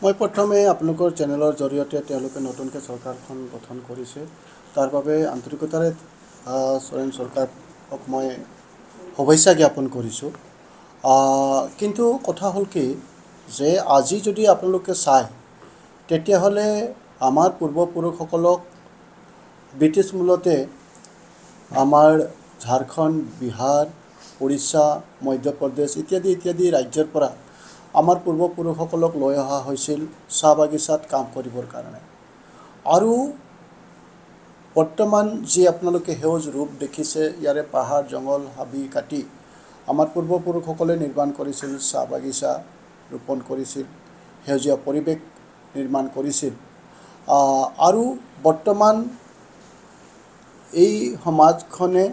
মই প্ৰথমে আপোনালোকৰ চেনেলৰ জৰিয়তে তেওঁলোকে নতুনকৈ চৰকাৰখন গঠন কৰিছে তাৰ বাবে আন্তৰিকতাৰে চৰেন চৰকাৰক মই শুভেচ্ছা জ্ঞাপন কৰিছোঁ। কিন্তু কথা হ'ল কি যে আজি যদি আপোনালোকে চায় তেতিয়াহ'লে আমাৰ পূৰ্বপুৰুষসকলক ব্ৰিটিছ মূলতে আমাৰ ঝাৰখণ্ড, বিহাৰ, উৰিষ্যা, মধ্যপ্ৰদেশ ইত্যাদি ৰাজ্যৰ পৰা আমাৰ পূৰ্বপুৰুষসকলক লৈ অহা হৈছিল চাহ বাগিচাত কাম কৰিবৰ কাৰণে। আৰু বৰ্তমান যি আপোনালোকে সেউজ ৰূপ দেখিছে ইয়াৰে পাহাৰ জংঘল হাবি কাটি আমাৰ পূৰ্বপুৰুষসকলে নিৰ্মাণ কৰিছিল, চাহ বাগিচা ৰোপণ কৰিছিল, সেউজীয়া পৰিৱেশ নিৰ্মাণ কৰিছিল। আৰু বৰ্তমান এই সমাজখনে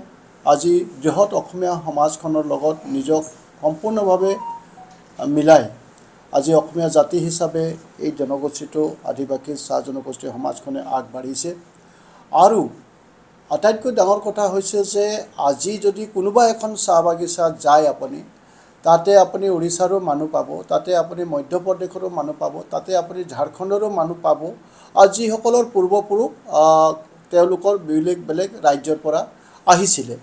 আজি বৃহৎ অসমীয়া সমাজখনৰ লগত নিজক সম্পূৰ্ণভাৱে মিলাই আজি অসমীয়া জাতি হিচাপে এই জনগোষ্ঠীটো আদিবাসী চাহ জনগোষ্ঠীৰ সমাজখনে আগবাঢ়িছে। আৰু আটাইতকৈ ডাঙৰ কথা হৈছে যে আজি যদি কোনোবা এখন চাহ বাগিচাত যায় আপুনি, তাতে আপুনি উৰিষ্যাৰো মানুহ পাব, তাতে আপুনি মধ্যপ্ৰদেশৰো মানুহ পাব, তাতে আপুনি ঝাৰখণ্ডৰো মানুহ পাব, আৰু যিসকলৰ পূৰ্বপুৰুষ তেওঁলোকৰ বেলেগ ৰাজ্যৰ পৰা আহিছিলে।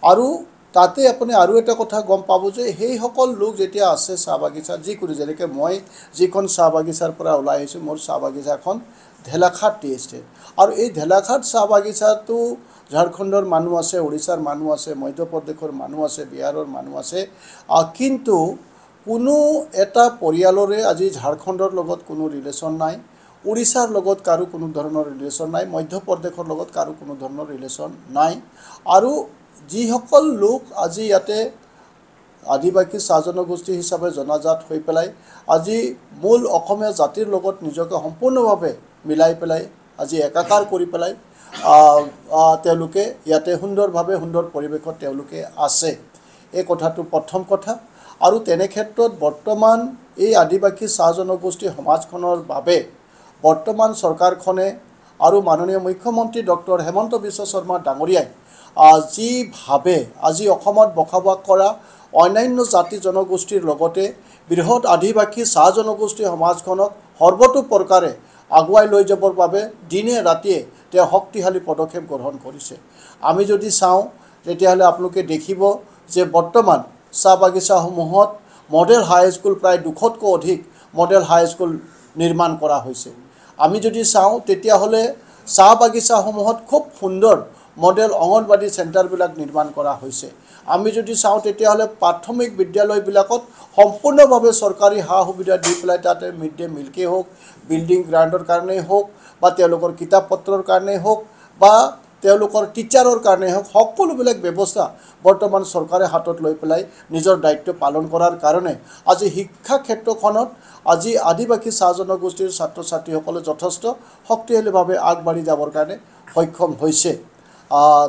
আৰু তাতে আপুনি আৰু এটা কথা গম পাব যে সেইসকল লোক যেতিয়া আছে চাহ বাগিচাত যিকোনো যেনেকৈ মই যিখন চাহ বাগিচাৰ পৰা ওলাই আহিছোঁ, মোৰ চাহ বাগিচাখন ঢেলাখাট টি এষ্টেট। আৰু এই ঢেলাখাট চাহ বাগিচাটো ঝাৰখণ্ডৰ মানুহ আছে, উৰিষ্যাৰ মানুহ আছে, মধ্যপ্ৰদেশৰ মানুহ আছে, বিহাৰৰ মানুহ আছে। কিন্তু কোনো এটা পৰিয়ালৰে আজি ঝাৰখণ্ডৰ লগত কোনো ৰিলেশ্যন নাই, উৰিষ্যাৰ লগত কাৰো কোনো ধৰণৰ ৰিলেশ্যন নাই, মধ্যপ্ৰদেশৰ লগত কাৰো কোনো ধৰণৰ ৰিলেশ্যন নাই। আৰু যিসকল লোক আজি ইয়াতে আদিবাসী চাহ জনগোষ্ঠী হিচাপে জনাজাত হৈ পেলাই আজি মূল অসমীয়া জাতিৰ লগত নিজকে সম্পূৰ্ণভাৱে মিলাই পেলাই আজি একাকাৰ কৰি পেলাই তেওঁলোকে ইয়াতে সুন্দৰভাৱে সুন্দৰ পৰিৱেশত তেওঁলোকে আছে, এই কথাটো প্ৰথম কথা। আৰু তেনে ক্ষেত্ৰত বৰ্তমান এই আদিবাসী চাহ জনগোষ্ঠী সমাজখনৰ বাবে বৰ্তমান চৰকাৰখনে আৰু মাননীয় মুখ্যমন্ত্ৰী ডক্টৰ হেমন্ত বিশ্ব শৰ্মা ডাঙৰীয়াই যিভাৱে আজি অসমত বসবাস কৰা অন্যান্য জাতি জনগোষ্ঠীৰ লগতে বৃহৎ আদিবাসী চাহ জনগোষ্ঠী সমাজখনক সৰ্বতোপ্ৰকাৰে আগুৱাই লৈ যাবৰ বাবে দিনে ৰাতিয়ে তেওঁ শক্তিশালী পদক্ষেপ গ্ৰহণ কৰিছে। আমি যদি চাওঁ তেতিয়াহ'লে আপোনালোকে দেখিব যে বৰ্তমান চাহ বাগিচাসমূহত মডেল হাইস্কুল প্ৰায় 200তকৈ অধিক মডেল হাইস্কুল নিৰ্মাণ কৰা হৈছে। আমি যদি চাওঁ তেতিয়াহ'লে চাহ বাগিচাসমূহত খুব সুন্দৰ মডেল অংগনবাদী চেণ্টাৰবিলাক নিৰ্মাণ কৰা হৈছে। আমি যদি চাওঁ তেতিয়াহ'লে প্ৰাথমিক বিদ্যালয়বিলাকত সম্পূৰ্ণভাৱে চৰকাৰী সা সুবিধা দি পেলাই তাতে মিড ডে মিলকেই হওক, বিল্ডিং গ্ৰাণ্ডৰ কাৰণেই হওক, বা তেওঁলোকৰ কিতাপ পত্ৰৰ কাৰণেই হওক, বা তেওঁলোকৰ টিচাৰৰ কাৰণেই হওক, সকলোবিলাক ব্যৱস্থা বৰ্তমান চৰকাৰে হাতত লৈ পেলাই নিজৰ দায়িত্ব পালন কৰাৰ কাৰণে আজি শিক্ষা ক্ষেত্ৰখনত আজি আদিবাসী চাহ জনগোষ্ঠীৰ ছাত্ৰ ছাত্ৰীসকলে যথেষ্ট শক্তিশালীভাৱে আগবাঢ়ি যাবৰ কাৰণে সক্ষম হৈছে।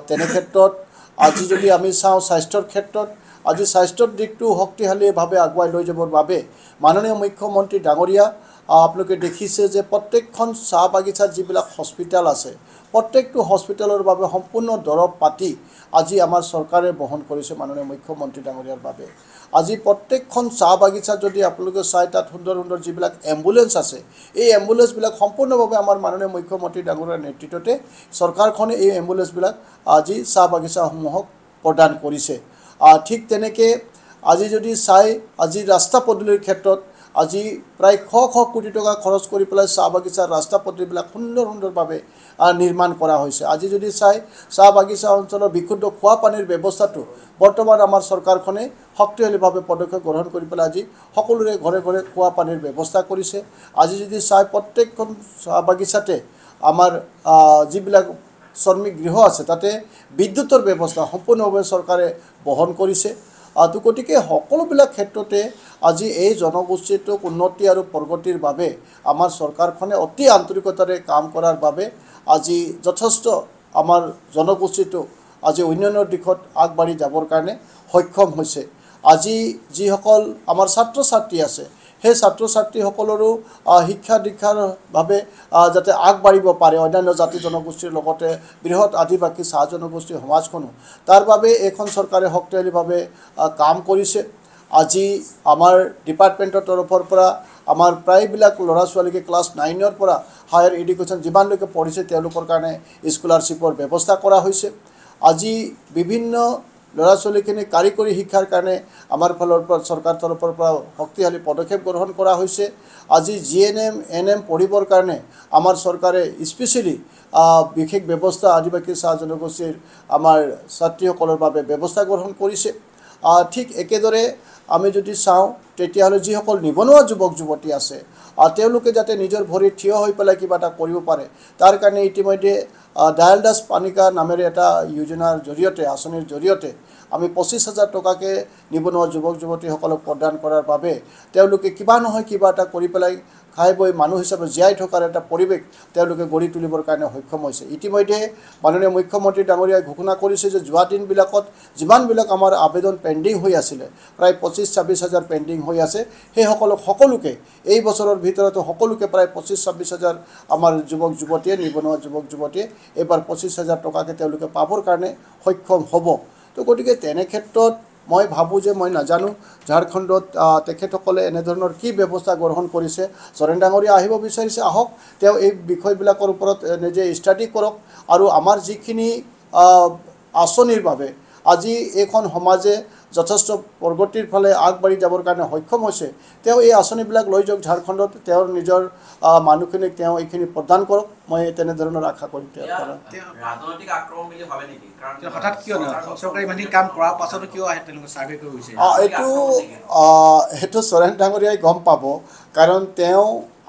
তেনে ক্ষেত্ৰত আজি যদি আমি চাওঁ স্বাস্থ্যৰ ক্ষেত্ৰত আজি স্বাস্থ্যৰ দিশটো শক্তিশালীভাৱে আগুৱাই লৈ যাবৰ বাবে মাননীয় মুখ্যমন্ত্ৰী ডাঙৰীয়া আপোনালোকে দেখিছে যে প্ৰত্যেকখন চাহ বাগিচাত যিবিলাক হস্পিটেল আছে প্ৰত্যেকটো হস্পিটেলৰ বাবে সম্পূৰ্ণ দৰৱ পাতি আজি আমাৰ চৰকাৰে বহন কৰিছে মাননীয় মুখ্যমন্ত্ৰী ডাঙৰীয়াৰ বাবে। আজি প্ৰত্যেকখন চাহ বাগিচাত যদি আপোনালোকে চাই তাত সুন্দৰ সুন্দৰ যিবিলাক এম্বুলেঞ্চ আছে এই এম্বুলেঞ্চবিলাক সম্পূৰ্ণভাৱে আমাৰ মাননীয় মুখ্যমন্ত্ৰী ডাঙৰীয়াৰ নেতৃত্বতে চৰকাৰখনে এই এম্বুলেঞ্চবিলাক আজি চাহ বাগিচাসমূহক প্ৰদান কৰিছে। ঠিক তেনেকৈ আজি যদি চাই আজি ৰাস্তা পদূলিৰ ক্ষেত্ৰত আজি প্ৰায় শ কোটি টকা খৰচ কৰি পেলাই চাহ বাগিচাৰ ৰাস্তা পদূলিবিলাক সুন্দৰভাৱে নিৰ্মাণ কৰা হৈছে। আজি যদি চাই চাহ বাগিচা অঞ্চলৰ বিশুদ্ধ খোৱা পানীৰ ব্যৱস্থাটো বৰ্তমান আমাৰ চৰকাৰখনে শক্তিশালীভাৱে পদক্ষেপ গ্ৰহণ কৰি পেলাই আজি সকলোৰে ঘৰে ঘৰে খোৱা পানীৰ ব্যৱস্থা কৰিছে। আজি যদি চাই প্ৰত্যেকখন চাহ বাগিচাতে আমাৰ যিবিলাক শ্ৰমিক গৃহ আছে তাতে বিদ্যুতৰ ব্যৱস্থা সম্পূৰ্ণভাৱে চৰকাৰে বহন কৰিছে। গতিকে সকলোবিলাক ক্ষেত্ৰতে আজি এই জনগোষ্ঠীটোক উন্নতি আৰু প্ৰগতিৰ বাবে আমাৰ চৰকাৰখনে অতি আন্তৰিকতাৰে কাম কৰাৰ বাবে আজি যথেষ্ট আমাৰ জনগোষ্ঠীটো আজি উন্নয়নৰ দিশত আগবাঢ়ি যাবৰ কাৰণে সক্ষম হৈছে। আজি যিসকল আমাৰ ছাত্ৰ ছাত্ৰী আছে সেই ছাত্ৰ ছাত্ৰীসকলৰো শিক্ষা দীক্ষাৰ বাবে যাতে আগবাঢ়িব পাৰে অন্যান্য জাতি জনগোষ্ঠীৰ লগতে বৃহৎ আদিবাসী চাহ জনগোষ্ঠীৰ সমাজখনো তাৰ বাবে এইখন চৰকাৰে শক্তিশালীভাৱে কাম কৰিছে। আজি আমাৰ ডিপাৰ্টমেণ্টৰ তৰফৰ পৰা আমাৰ প্ৰায়বিলাক ল'ৰা ছোৱালীকে ক্লাছ 9ৰ পৰা হায়াৰ এডুকেশ্যন যিমানলৈকে পঢ়িছে তেওঁলোকৰ কাৰণে স্কলাৰশ্বিপৰ ব্যৱস্থা কৰা হৈছে। আজি বিভিন্ন ল'ৰা ছোৱালীখিনি কাৰিকৰী শিক্ষাৰ কাৰণে আমাৰ ফালৰ পৰা চৰকাৰ তৰফৰ পৰা শক্তিশালী পদক্ষেপ গ্ৰহণ কৰা হৈছে। আজি GNM NM পঢ়িবৰ কাৰণে আমাৰ চৰকাৰে স্পেচিয়েলি বিশেষ ব্যৱস্থা আদিবাসী চাহ জনগোষ্ঠীৰ আমাৰ ছাত্ৰীসকলৰ বাবে ব্যৱস্থা গ্ৰহণ কৰিছে। ঠিক একেদৰে আমি যদি চাওঁ তেতিয়াহ'লে যিসকল নিবনুৱা যুৱক যুৱতী আছে তেওঁলোকে যাতে নিজৰ ভৰিত থিয় হৈ পেলাই কিবা এটা কৰিব পাৰে তাৰ কাৰণে ইতিমধ্যে ডায়াল দাস পানিকা নামেৰে এটা যোজনাৰ জৰিয়তে আঁচনিৰ জৰিয়তে আমি 25,000 টকাকে নিবনুৱা যুৱক যুৱতীসকলক প্ৰদান কৰাৰ বাবে তেওঁলোকে কিবা নহয় কিবা এটা কৰি পেলাই খাই বৈ মানুহ হিচাপে জীয়াই থকাৰ এটা পৰিৱেশ তেওঁলোকে গঢ়ি তুলিবৰ কাৰণে সক্ষম হৈছে। ইতিমধ্যে মাননীয় মুখ্যমন্ত্ৰী ডাঙৰীয়াই ঘোষণা কৰিছে যে যোৱা দিনবিলাকত যিমানবিলাক আমাৰ আবেদন পেণ্ডিং হৈ আছিলে প্ৰায় 25-26 হাজাৰ পেণ্ডিং হৈ আছে সকলোকে এই বছৰৰ ভিতৰতে সকলোকে প্ৰায় 25-26 হাজাৰ আমাৰ যুৱক যুৱতীয়ে নিবনুৱা যুৱক যুৱতীয়ে এইবাৰ 25,000 টকাকে তেওঁলোকে পাবৰ কাৰণে সক্ষম হ'ব। তো গতিকে তেনে ক্ষেত্ৰত মই ভাবোঁ যে মই নাজানো ঝাৰখণ্ডত তেখেতসকলে এনেধৰণৰ কি ব্যৱস্থা গ্ৰহণ কৰিছে। চৰেণ ডাঙৰীয়া আহিব বিচাৰিছে, আহক, তেওঁ এই বিষয়বিলাকৰ ওপৰত নিজে ষ্টাডি কৰক আৰু আমাৰ যিখিনি আঁচনিৰ বাবে আজি এইখন সমাজে যথেষ্ট প্ৰগতিৰ ফালে আগবাঢ়ি যাবৰ কাৰণে সক্ষম হৈছে তেওঁ এই আঁচনিবিলাক লৈ যাওক ঝাৰখণ্ডত, তেওঁৰ নিজৰ মানুহখিনিক তেওঁ এইখিনি প্ৰদান কৰক। মই তেনেধৰণৰ আশা কৰিম। ৰাজনৈতিক আক্ৰমণ বুলি ভাবে নেকি? কাৰণ হঠাৎ কিয় চৰকাৰী ইমানখিনি কাম কৰাৰ পাছতো কিয় আহে তেওঁলোকে ছাৰ্ভে কৰি গৈছে? সেইটো চৰেণ ডাঙৰীয়াই গম পাব, কাৰণ তেওঁ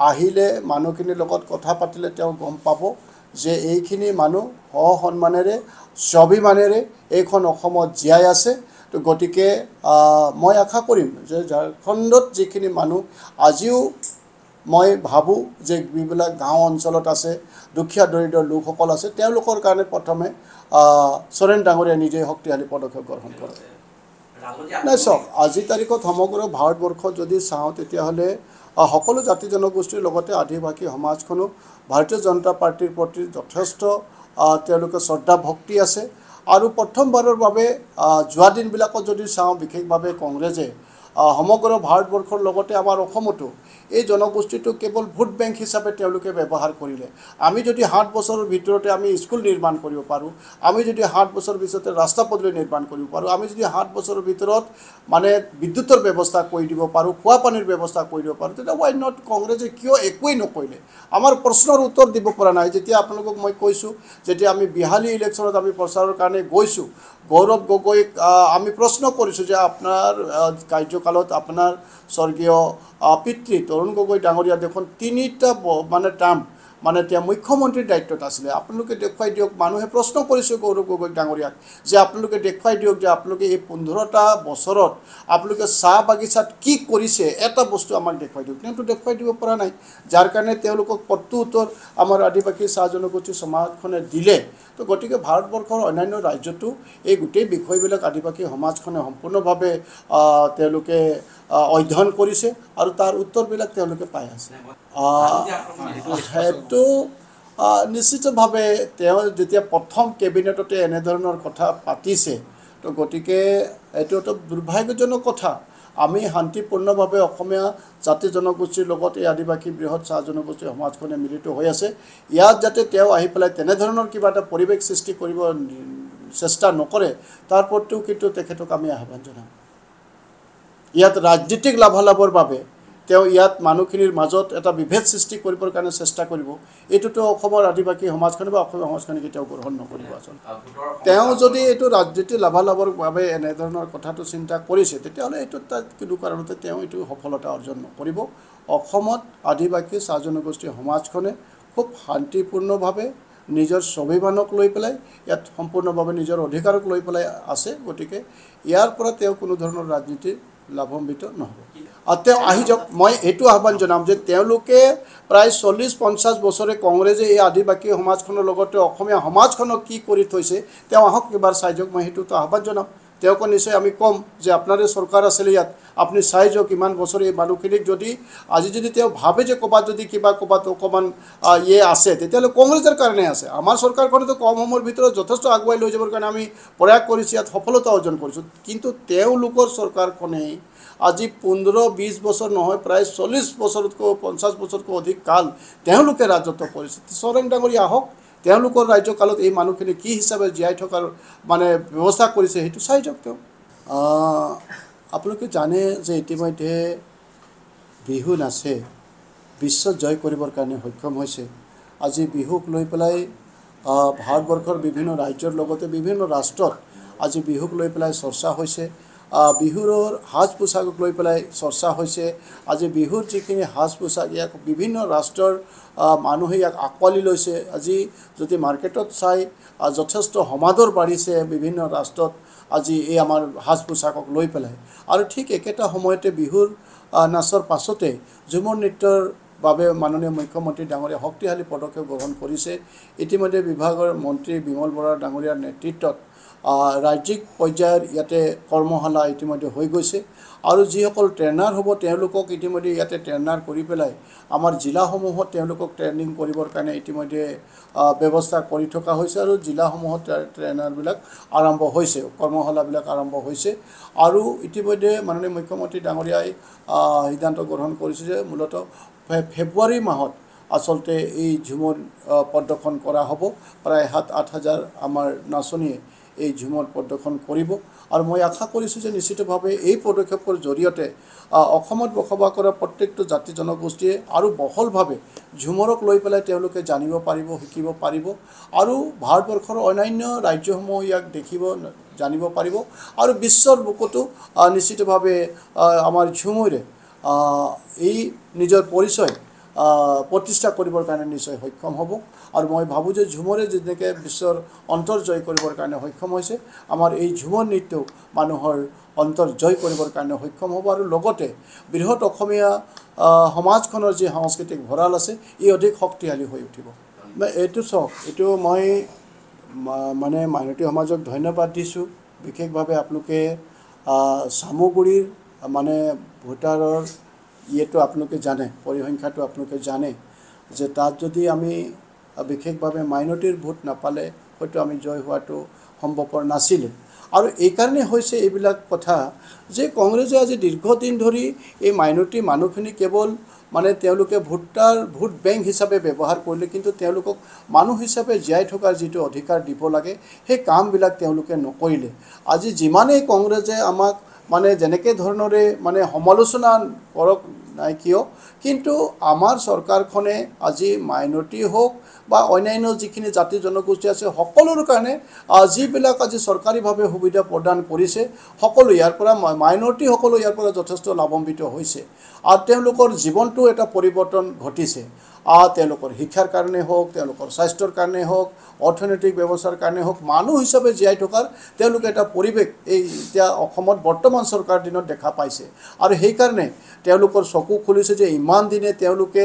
আহিলে মানুহখিনিৰ লগত কথা পাতিলে তেওঁ গম পাব যে এইখিনি মানুহ সন্মানেৰে স্বাভিমানেৰে এইখন অসমত জীয়াই আছে। তো গতিকে মই আশা কৰিম যে ঝাৰখণ্ডত যিখিনি মানুহ আজিও মই ভাবোঁ যে যিবিলাক গাঁও অঞ্চলত আছে দুখীয়া দৰিদ্ৰ লোকসকল আছে তেওঁলোকৰ কাৰণে প্ৰথমে চৰেণ ডাঙৰীয়াই নিজে শক্তিশালী পদক্ষেপ গ্ৰহণ কৰে। নাই চাওক, আজিৰ তাৰিখত সমগ্ৰ ভাৰতবৰ্ষত যদি চাওঁ তেতিয়াহ'লে সকলো জাতি জনগোষ্ঠীৰ লগতে আদিবাসী সমাজখনো ভাৰতীয় জনতা পাৰ্টীৰ প্ৰতি যথেষ্ট তেওঁলোকে শ্ৰদ্ধা ভক্তি আছে। আৰু প্ৰথমবাৰৰ বাবে যোৱা দিনবিলাকত যদি চাওঁ বিশেষভাৱে কংগ্ৰেছে সমগ্ৰ ভাৰতবৰ্ষৰ লগতে আমাৰ অসমতো এই জনগোষ্ঠীটো কেৱল ভোট বেংক হিচাপে তেওঁলোকে ব্যৱহাৰ কৰিলে। আমি যদি 7 বছৰৰ ভিতৰতে আমি স্কুল নিৰ্মাণ কৰিব পাৰোঁ, আমি যদি 7 বছৰৰ ভিতৰতে ৰাস্তা পদূলি নিৰ্মাণ কৰিব পাৰোঁ, আমি যদি 7 বছৰৰ ভিতৰত মানে বিদ্যুতৰ ব্যৱস্থা কৰি দিব পাৰোঁ, খোৱা পানীৰ ব্যৱস্থা কৰি দিব পাৰোঁ, তেতিয়া ৱাই নট কংগ্ৰেছে কিয় একোৱেই নকৰিলে? আমাৰ প্ৰশ্নৰ উত্তৰ দিব পৰা নাই। যেতিয়া আপোনালোকক মই কৈছোঁ, যেতিয়া আমি বিহালী ইলেকশ্যনত আমি প্ৰচাৰৰ কাৰণে গৈছোঁ, গৌৰৱ গগৈক আমি প্ৰশ্ন কৰিছোঁ যে আপোনাৰ কাৰ্যকালত আপোনাৰ স্বৰ্গীয় পিতৃ তৰুণ গগৈ ডাঙৰীয়া দেখোন 3টা মানে টাৰ্ম মানে তেওঁ মুখ্যমন্ত্ৰীৰ দায়িত্বত আছিলে, আপোনালোকে দেখুৱাই দিয়ক। মানুহে প্ৰশ্ন কৰিছে গৌৰৱ গগৈ ডাঙৰীয়াক যে আপোনালোকে দেখুৱাই দিয়ক যে আপোনালোকে এই 15টা বছৰত আপোনালোকে চাহ বাগিচাত কি কৰিছে, এটা বস্তু আমাক দেখুৱাই দিয়ক। তেওঁতো দেখুৱাই দিব পৰা নাই, যাৰ কাৰণে তেওঁলোকক প্ৰত্যুত্তৰ আমাৰ আদিবাসী চাহ জনগোষ্ঠী সমাজখনে দিলে। তো গতিকে ভাৰতবৰ্ষৰ অন্যান্য ৰাজ্যতো এই গোটেই বিষয়বিলাক আদিবাসী সমাজখনে সম্পূৰ্ণভাৱে তেওঁলোকে অধ্যয়ন কৰিছে আৰু তাৰ উত্তৰবিলাক তেওঁলোকে পাই আছে। সেইটো নিশ্চিতভাৱে তেওঁ যেতিয়া প্ৰথম কেবিনেটতে এনেধৰণৰ কথা পাতিছে, তো গতিকে এইটো এটা দুৰ্ভাগ্যজনক কথা। আমি শান্তিপূৰ্ণভাৱে অসমীয়া জাতি জনগোষ্ঠীৰ লগত এই আদিবাসী বৃহৎ চাহ জনগোষ্ঠীৰ সমাজখনে মিলিত হৈ আছে। ইয়াত যাতে তেওঁ আহি পেলাই তেনেধৰণৰ কিবা এটা পৰিৱেশ সৃষ্টি কৰিব চেষ্টা নকৰে, তাৰ প্ৰতিও কিন্তু তেখেতক আমি আহ্বান জনাম। ইয়াত ৰাজনীতিক লাভালাভৰ বাবে তেওঁ ইয়াত মানুহখিনিৰ মাজত এটা বিভেদ সৃষ্টি কৰিবৰ কাৰণে চেষ্টা কৰিব, এইটোতো অসমৰ আদিবাসী সমাজখনে বা অসমীয়া সমাজখনে কেতিয়াও গ্ৰহণ নকৰিব। আচলতে তেওঁ যদি এইটো ৰাজনীতি লাভালাভৰ বাবে এনেধৰণৰ কথাটো চিন্তা কৰিছে, তেতিয়াহ'লে এইটো তাত কোনো কাৰণতে তেওঁ এইটো সফলতা অৰ্জন নকৰিব। অসমত আদিবাসী চাহ জনগোষ্ঠীৰ সমাজখনে খুব শান্তিপূৰ্ণভাৱে নিজৰ স্বাভিমানক লৈ পেলাই ইয়াত সম্পূৰ্ণভাৱে নিজৰ অধিকাৰক লৈ পেলাই আছে। গতিকে ইয়াৰ পৰা তেওঁ কোনো ধৰণৰ ৰাজনীতি লাভান্বিত নহ'ব। আৰু তেওঁ আহি যাওক। মই এইটো আহ্বান জনাম যে তেওঁলোকে প্ৰায় 40-50 বছৰে কংগ্ৰেছে এই আদিবাসী সমাজখনৰ লগতে অসমীয়া সমাজখনক কি কৰি থৈছে, তেওঁ আহক এবাৰ চাই যাওক। মই সেইটোতো আহ্বান জনাম তেওঁক নিশ্চয় আমি ক'ম যে আপোনাৰে চৰকাৰ আছিলে ইয়াত, আপুনি চাই যাওক ইমান বছৰ এই মানুহখিনিক যদি আজি যদি তেওঁ ভাবে যে ক'ৰবাত যদি কিবা ক'ৰবাত অকণমান আছে, তেতিয়াহ'লে কংগ্ৰেছৰ কাৰণে আছে। আমাৰ চৰকাৰখনেতো কম সময়ৰ ভিতৰত যথেষ্ট আগুৱাই লৈ যাবৰ কাৰণে আমি প্ৰয়াস কৰিছোঁ, ইয়াত সফলতা অৰ্জন কৰিছোঁ। কিন্তু তেওঁলোকৰ চৰকাৰখনেই আজি 15-20 বছৰ নহয়, প্ৰায় 40 বছৰতকৈ 50 বছৰতকৈ অধিক কাল তেওঁলোকে ৰাজত্ব কৰিছে। সোৰেং ডাঙৰীয়া আহক, তেওঁলোকৰ ৰাজ্যকালত এই মানুহখিনি কি হিচাপে জীয়াই থকাৰ মানে ব্যৱস্থা কৰিছে সেইটো চাই যাওক তেওঁ। আপোনালোকে জানে যে ইতিমধ্যে বিহু নাচে বিশ্বত জয় কৰিবৰ কাৰণে সক্ষম হৈছে। আজি বিহুক লৈ পেলাই ভাৰতবৰ্ষৰ বিভিন্ন ৰাজ্যৰ লগতে বিভিন্ন ৰাষ্ট্ৰত আজি বিহুক লৈ পেলাই চৰ্চা হৈছে। বিহুৰ সাজ পোছাকক লৈ পেলাই চৰ্চা হৈছে। আজি বিহুৰ যিখিনি সাজ পোছাক ইয়াক বিভিন্ন ৰাষ্ট্ৰৰ মানুহে ইয়াক আঁকোৱালি লৈছে। আজি যদি মাৰ্কেটত চাই যথেষ্ট সমাদৰ বাঢ়িছে বিভিন্ন ৰাষ্ট্ৰত আজি এই আমাৰ সাজ পোছাকক লৈ পেলাই। আৰু ঠিক একেটা সময়তে বিহুৰ নাচৰ পাছতে ঝুমুৰ নৃত্যৰ বাবে মাননীয় মুখ্যমন্ত্ৰী ডাঙৰীয়া শক্তিশালী পদক্ষেপ গ্ৰহণ কৰিছে। ইতিমধ্যে বিভাগৰ মন্ত্ৰী বিমল বৰা ডাঙৰীয়াৰ নেতৃত্বত ৰাজ্যিক পৰ্যায়ৰ ইয়াতে কৰ্মশালা ইতিমধ্যে হৈ গৈছে। আৰু যিসকল ট্ৰেইনাৰ হ'ব তেওঁলোকক ইতিমধ্যে ইয়াতে ট্ৰেইনাৰ কৰি পেলাই আমাৰ জিলাসমূহত তেওঁলোকক ট্ৰেইনিং কৰিবৰ কাৰণে ইতিমধ্যে ব্যৱস্থা কৰি থকা হৈছে। আৰু জিলাসমূহত ট্ৰেইনাৰবিলাক আৰম্ভ হৈছে, কৰ্মশালাবিলাক আৰম্ভ হৈছে। আৰু ইতিমধ্যে মাননীয় মুখ্যমন্ত্ৰী ডাঙৰীয়াই সিদ্ধান্ত গ্ৰহণ কৰিছে যে মূলতঃ ফেব্ৰুৱাৰী মাহত আচলতে এই ঝুমুৰ প্ৰদৰ্শন কৰা হ'ব। প্ৰায় 7-8 হাজাৰ আমাৰ নাচনীয়ে এই ঝুমুৰ প্ৰদৰ্শন কৰিব। আৰু মই আশা কৰিছোঁ যে নিশ্চিতভাৱে এই পদক্ষেপৰ জৰিয়তে অসমত বসবাস কৰা প্ৰত্যেকটো জাতি জনগোষ্ঠীয়ে আৰু বহলভাৱে ঝুমুৰক লৈ পেলাই তেওঁলোকে জানিব পাৰিব, শিকিব পাৰিব। আৰু ভাৰতবৰ্ষৰ অন্যান্য ৰাজ্যসমূহ ইয়াক দেখিব, জানিব পাৰিব। আৰু বিশ্বৰ বুকুতো নিশ্চিতভাৱে আমাৰ ঝুমুৰে এই নিজৰ পৰিচয় প্ৰতিষ্ঠা কৰিবৰ কাৰণে নিশ্চয় সক্ষম হ'ব। আৰু মই ভাবোঁ যে ঝুমুৰে যেনেকৈ বিশ্বৰ অন্তৰ জয় কৰিবৰ কাৰণে সক্ষম হৈছে, আমাৰ এই ঝুমুৰ নৃত্যও মানুহৰ অন্তৰ জয় কৰিবৰ কাৰণে সক্ষম হ'ব। আৰু লগতে বৃহৎ অসমীয়া সমাজখনৰ যি সাংস্কৃতিক ভঁৰাল আছে ই অধিক শক্তিশালী হৈ উঠিব। এইটো চাওক, এইটো মই মানে মাইনৰিটি সমাজক ধন্যবাদ দিছোঁ। বিশেষভাৱে আপোনালোকে চামগুৰিৰ মানে ভোটাৰৰ আপোনালোকে জানে, পৰিসংখ্যাটো আপোনালোকে জানে যে তাত যদি আমি বিশেষভাৱে মাইনৰিটিৰ ভোট নাপালে হয়তো আমি জয় হোৱাটো সম্ভৱপৰ নাছিলে। আৰু এইকাৰণে হৈছে এইবিলাক কথা যে কংগ্ৰেছে আজি দীৰ্ঘদিন ধৰি এই মাইনৰিটি মানুহখিনি কেৱল মানে তেওঁলোকে ভোট বেংক হিচাপে ব্যৱহাৰ কৰিলে, কিন্তু তেওঁলোকক মানুহ হিচাপে জীয়াই থকাৰ যিটো অধিকাৰ দিব লাগে সেই কামবিলাক তেওঁলোকে নকৰিলে। আজি যিমানেই কংগ্ৰেছে আমাক মানে যেনেকৈ ধৰণৰে মানে সমালোচনা কৰক নাই কিয়, কিন্তু আমাৰ চৰকাৰখনে আজি মাইনৰিটি হওক বা অন্যান্য যিখিনি জাতি জনগোষ্ঠী আছে সকলোৰে কাৰণে যিবিলাক আজি চৰকাৰীভাৱে সুবিধা প্ৰদান কৰিছে, সকলো ইয়াৰ পৰা মাইনৰিটিসকলো ইয়াৰ পৰা যথেষ্ট লাভান্বিত হৈছে। আৰু তেওঁলোকৰ জীৱনটো এটা পৰিৱৰ্তন ঘটিছে। তেওঁলোকৰ শিক্ষাৰ কাৰণে হওক, তেওঁলোকৰ স্বাস্থ্যৰ কাৰণে হওক, অৰ্থনৈতিক ব্যৱস্থাৰ কাৰণে হওক, মানুহ হিচাপে জীয়াই থকাৰ তেওঁলোকে এটা পৰিৱেশ এই এতিয়া অসমত বৰ্তমান চৰকাৰ দিনত দেখা পাইছে। আৰু সেইকাৰণে তেওঁলোকৰ চকু খুলিছে যে ইমান দিনে তেওঁলোকে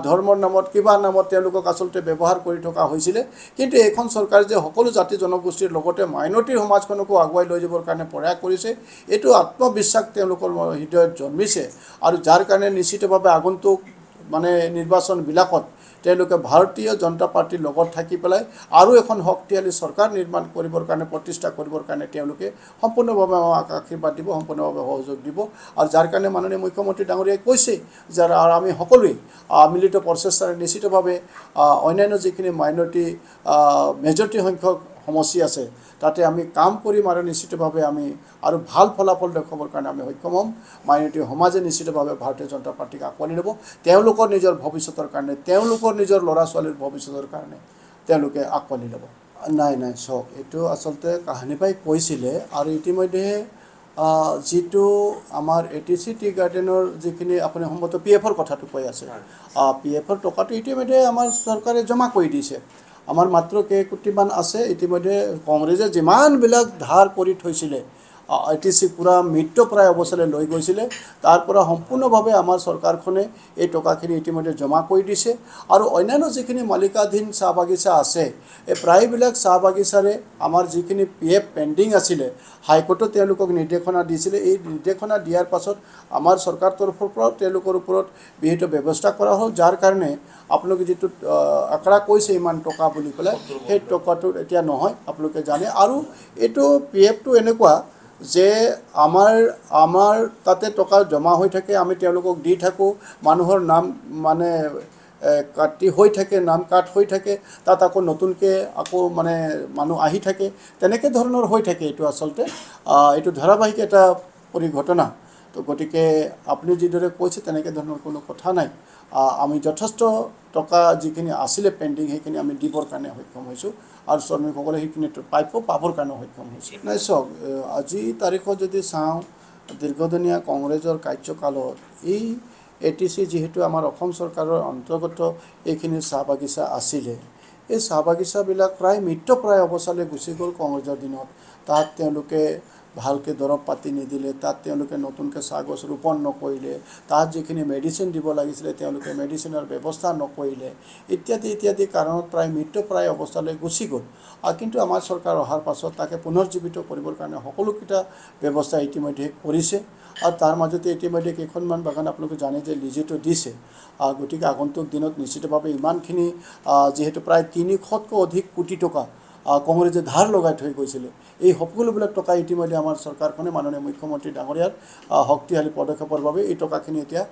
ধৰ্মৰ নামত কিবা নামত তেওঁলোকক আচলতে ব্যৱহাৰ কৰি থকা হৈছিলে, কিন্তু এইখন চৰকাৰে যে সকলো জাতি জনগোষ্ঠীৰ লগতে মাইনৰিটিৰ সমাজখনকো আগুৱাই লৈ যাবৰ কাৰণে প্ৰয়াস কৰিছে, এইটো আত্মবিশ্বাস তেওঁলোকৰ হৃদয়ত জন্মিছে। আৰু যাৰ কাৰণে নিশ্চিতভাৱে আগন্তুক মানে নিৰ্বাচনবিলাকত তেওঁলোকে ভাৰতীয় জনতা পাৰ্টিৰ লগত থাকি পেলাই আৰু এখন শক্তিশালী চৰকাৰ নিৰ্মাণ কৰিবৰ কাৰণে, প্ৰতিষ্ঠা কৰিবৰ কাৰণে তেওঁলোকে সম্পূৰ্ণভাৱে আমাক আশীৰ্বাদ দিব, সম্পূৰ্ণভাৱে সহযোগ দিব। আৰু যাৰ কাৰণে মাননীয় মুখ্যমন্ত্ৰী ডাঙৰীয়াই কৈছে যে আমি সকলোৱে মিলিত প্ৰচেষ্টাৰে নিশ্চিতভাৱে অন্যান্য যিখিনি মাইনৰিটি মেজৰিটি সংখ্যক সমষ্টি আছে তাতে আমি কাম কৰিম আৰু নিশ্চিতভাৱে আমি আৰু ভাল ফলাফল দেখুৱাবৰ কাৰণে আমি সক্ষম হ'ম। মাইনৰিটি সমাজে নিশ্চিতভাৱে ভাৰতীয় জনতা পাৰ্টিক আঁকোৱালি ল'ব। তেওঁলোকৰ নিজৰ ভৱিষ্যতৰ কাৰণে, তেওঁলোকৰ নিজৰ ল'ৰা ছোৱালীৰ ভৱিষ্যতৰ কাৰণে তেওঁলোকে আঁকোৱালি ল'ব। নাই চাওক, এইটো আচলতে কাহিনী পাই কৈছিলে। আৰু ইতিমধ্যে যিটো আমাৰ ATC টি গাৰ্ডেনৰ যিখিনি আপুনি সম্ভৱতঃ PFৰ কথাটো কৈ আছে, PFৰ টকাটো ইতিমধ্যে আমাৰ চৰকাৰে জমা কৰি দিছে। আমাৰ মাত্ৰ কেইকোটিমান আছে। ইতিমধ্যে কংগ্ৰেছে যিমানবিলাক ধাৰ কৰি থৈছিলে ITC পুৰা মৃত্যুপ্ৰায় অৱস্থালৈ লৈ গৈছিলে তাৰ পৰা সম্পূৰ্ণভাৱে আমাৰ চৰকাৰখনে এই টকাখিনি ইতিমধ্যে জমা কৰি দিছে আৰু অন্যান্য যিখিনি মালিকাধীন চাহ বাগিচা আছে এই প্ৰায়বিলাক চাহ বাগিচাৰে আমাৰ যিখিনি PF পেণ্ডিং আছিলে হাইকোৰ্টত তেওঁলোকক নিৰ্দেশনা দিছিলে এই নিৰ্দেশনা দিয়াৰ পাছত আমাৰ চৰকাৰ তৰফৰ পৰা তেওঁলোকৰ ওপৰত বিহিত ব্যৱস্থা কৰা হ'ল যাৰ কাৰণে আপোনালোকে যিটো আঁকৰা কৈছে ইমান টকা বুলি পেলাই সেই টকাটো এতিয়া নহয় আপোনালোকে জানে আৰু এইটো PFটো এনেকুৱা যে আমাৰ তাতে টকা জমা হৈ থাকে আমি তেওঁলোকক দি থাকোঁ মানুহৰ নাম মানে কাটি হৈ থাকে নাম কাট হৈ থাকে তাত আকৌ নতুনকৈ আকৌ মানে মানুহ আহি থাকে তেনেকৈ ধৰণৰ হৈ থাকে এইটো আচলতে এইটো ধাৰাবাহিক এটা পৰিঘটনা তো গতিকে আপুনি যিদৰে কৈছে তেনেকৈ ধৰণৰ কোনো কথা নাই আমি যথেষ্ট টকা যিখিনি আছিলে পেণ্ডিং সেইখিনি আমি দিবৰ কাৰণে সক্ষম হৈছোঁ আৰু শ্ৰমিকসকলে সেইখিনি পাবৰ কাৰণে সক্ষম হৈছে নাই চাওক আজি তাৰিখত যদি চাওঁ দীৰ্ঘদিনীয়া কংগ্ৰেছৰ কাৰ্যকালত এই ATC যিহেতু আমাৰ অসম চৰকাৰৰ অন্তৰ্গত এইখিনি চাহ বাগিচা আছিলে এই চাহ বাগিচাবিলাক প্ৰায় মৃত্যুপ্ৰায় অৱস্থালৈ গুচি গ'ল কংগ্ৰেছৰ দিনত তাত তেওঁলোকে ভালকৈ দৰৱ পাতি নিদিলে তাত তেওঁলোকে নতুনকৈ চাহ গছ ৰোপণ নকৰিলে তাত যিখিনি মেডিচিন দিব লাগিছিলে তেওঁলোকে মেডিচিনৰ ব্যৱস্থা নকৰিলে ইত্যাদি কাৰণত প্ৰায় মৃত্যুপ্ৰায় অৱস্থালৈ গুচি গ'ল কিন্তু আমাৰ চৰকাৰ অহাৰ পাছত তাকে পুনৰ্জীৱিত কৰিবৰ কাৰণে সকলোকেইটা ব্যৱস্থা ইতিমধ্যে কৰিছে আৰু তাৰ মাজতে ইতিমধ্যে কেইখনমান বাগান আপোনালোকে জানে যে লিজতো দিছে গতিকে আগন্তুক দিনত নিশ্চিতভাৱে ইমানখিনি যিহেতু প্ৰায় 300তকৈ অধিক কোটি টকা কংগ্ৰেছে ধাৰ লগাই থৈ গৈছিলে এই সকলোবিলাক টকা ইতিমধ্যে আমাৰ চৰকাৰখনে মাননীয় মুখ্যমন্ত্ৰী ডাঙৰীয়াৰ শক্তিশালী পদক্ষেপৰ বাবে এই টকাখিনি এতিয়া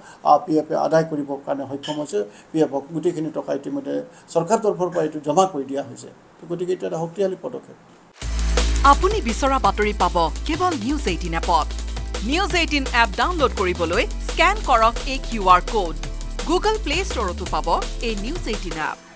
PF আদায় কৰিবৰ কাৰণে সক্ষম হৈছে PFক গোটেইখিনি টকা ইতিমধ্যে চৰকাৰ তৰফৰ পৰা এইটো জমা কৰি দিয়া হৈছে গতিকে এইটো এটা শক্তিশালী পদক্ষেপ আপুনি বিচৰা বাতৰি পাব কেৱল নিউজ 18 এপত নিউজ 18 এপ ডাউনলোড কৰিবলৈ স্ক্যান কৰক এই QR কোড গুগল প্লে ষ্টৰতো পাব এই নিউজ 18 এপ